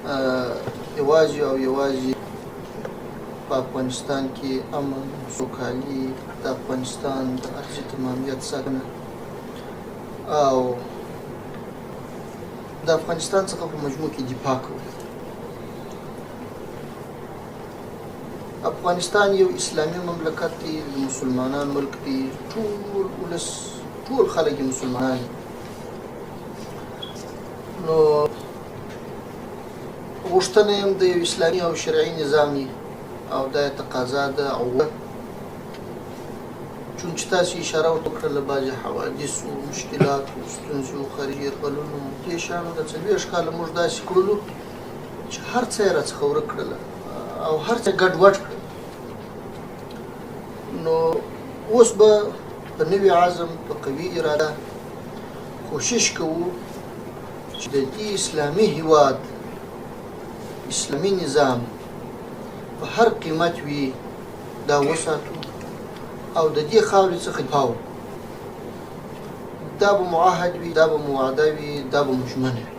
یوازې او یوازې په افغانستان کې امن سوکالي د افغانستان د ارضي تمامیت ساتنه او د افغانستان څخه په مجموع کې دفاع کوو. افغانستان یو اسلامي مملکت دی، د مسلمانانو ملک دی، ټول ولس ټول خلک مسلمانان دي. نو غوښتنه یې د یو اسلامي او شرعي نظام او دا تقاضا ده او چون چې تاسو اشاره وکړله بعضې حوادثو مشکلاتو ستونزو خارجي یرغلونو دې شیانو د 40 کاله موږ داسې کړلو چې هر څه یې راڅخه ورک کړله او هر څه ګډوډ کړل. نو اوس به په نوي عزم په قوي اراده کوشش کوو چې د دې اسلامي هیواد اسلامي نظام په هر قیمت وي دا وساتو او د دې خاورې څخه دفاع وکړو. دا به معاهد وي، دا به موعده وي، دا به مجمنه وي.